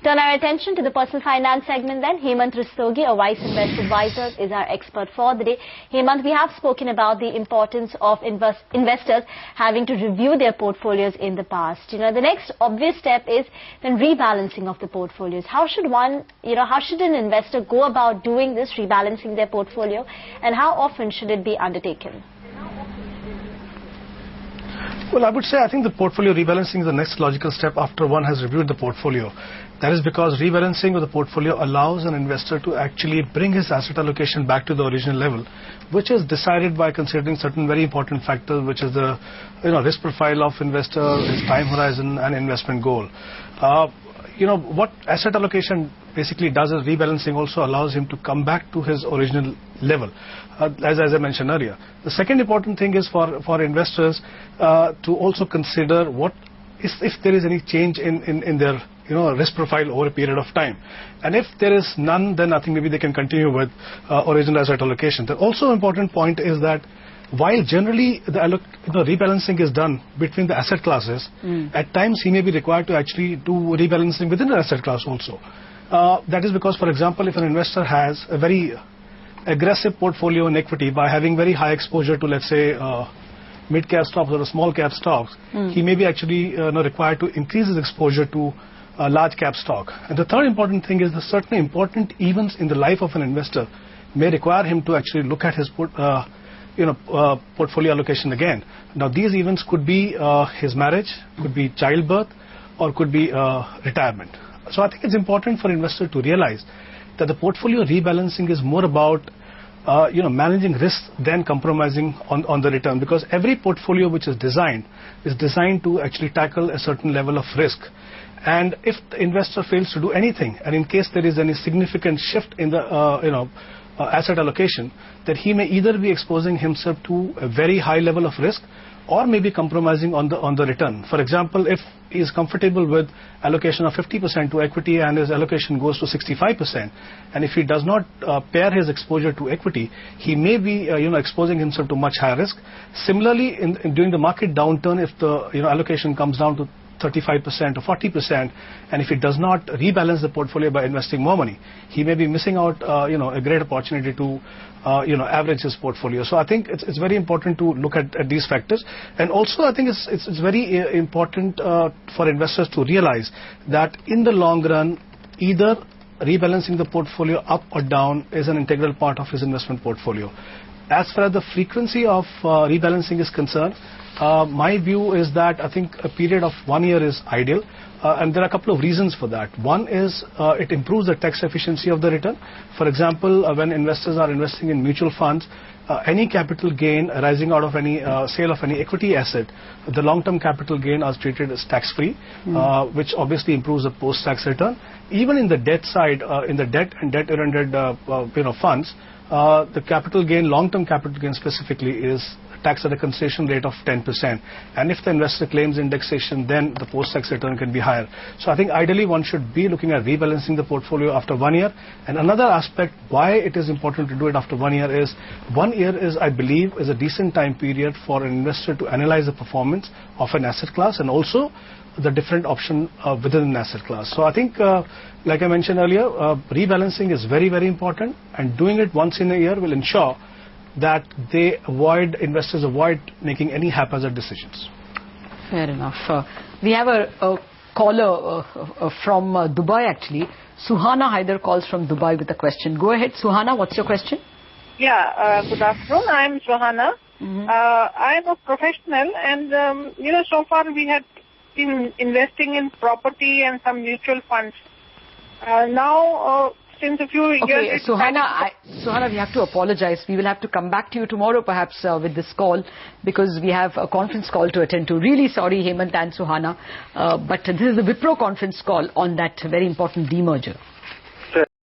Turn our attention to the personal finance segment then. Hemant Rustagi, a Wiseinvest advisor, is our expert for the day. Hemant, we have spoken about the importance of investors having to review their portfolios in the past. The next obvious step is then rebalancing of the portfolios. How should an investor go about doing this, rebalancing their portfolio, and how often should it be undertaken? Well, I would say I think the portfolio rebalancing is the next logical step after one has reviewed the portfolio. That is because rebalancing of the portfolio allows an investor to actually bring his asset allocation back to the original level, which is decided by considering certain very important factors, which is the risk profile of investor, his time horizon, and investment goal. What asset allocation basically does is rebalancing also allows him to come back to his original level, as I mentioned earlier. The second important thing is for investors to also consider what if there is any change in their risk profile over a period of time. And if there is none, then I think maybe they can continue with original asset allocation. The also important point is that while generally the rebalancing is done between the asset classes, at times he may be required to actually do rebalancing within the asset class also. That is because, for example, if an investor has a very aggressive portfolio in equity by having very high exposure to, let's say, mid-cap stocks or small-cap stocks, he may be actually required to increase his exposure to large-cap stock. And the third important thing is that certain important events in the life of an investor may require him to actually look at his portfolio allocation again. Now, these events could be his marriage, could be childbirth, or could be retirement. So I think it's important for investors to realize that the portfolio rebalancing is more about managing risk than compromising on the return, because every portfolio which is designed to actually tackle a certain level of risk. And if the investor fails to do anything, and in case there is any significant shift in the asset allocation, that he may either be exposing himself to a very high level of risk or maybe compromising on the return. For example, if he is comfortable with allocation of 50% to equity and his allocation goes to 65%, and if he does not pair his exposure to equity, he may be exposing himself to much higher risk. Similarly, during the market downturn, if the allocation comes down to 35% or 40%, and if he does not rebalance the portfolio by investing more money, he may be missing out a great opportunity to average his portfolio. So I think it's very important to look at these factors. And also I think it's very important for investors to realize that in the long run, either rebalancing the portfolio up or down is an integral part of his investment portfolio. As far as the frequency of rebalancing is concerned, my view is that I think a period of 1 year is ideal, and there are a couple of reasons for that. One is it improves the tax efficiency of the return. For example, when investors are investing in mutual funds, any capital gain arising out of any sale of any equity asset, the long-term capital gain is treated as tax-free, which obviously improves the post-tax return. Even in the debt side, in the debt and debt-oriented funds, the capital gain, long-term capital gain specifically, is taxed at a concession rate of 10%. And if the investor claims indexation, then the post-tax return can be higher. So I think ideally one should be looking at rebalancing the portfolio after 1 year. And another aspect why it is important to do it after 1 year is 1 year is, I believe, is a decent time period for an investor to analyze the performance of an asset class and also the different option within an asset class. So I think, like I mentioned earlier, rebalancing is very, very important, and doing it once in a year will ensure that investors avoid making any haphazard decisions. Fair enough. We have a caller from Dubai actually. Suhana Haider calls from Dubai with a question. Go ahead, Suhana, what's your question? Yeah, good afternoon. I'm Suhana. I'm a professional, and so far we had been investing in property and some mutual funds. Now, since a few years... Suhana, we have to apologize. We will have to come back to you tomorrow perhaps with this call, because we have a conference call to attend to. Really sorry, Hemant and Suhana, but this is the Wipro conference call on that very important demerger.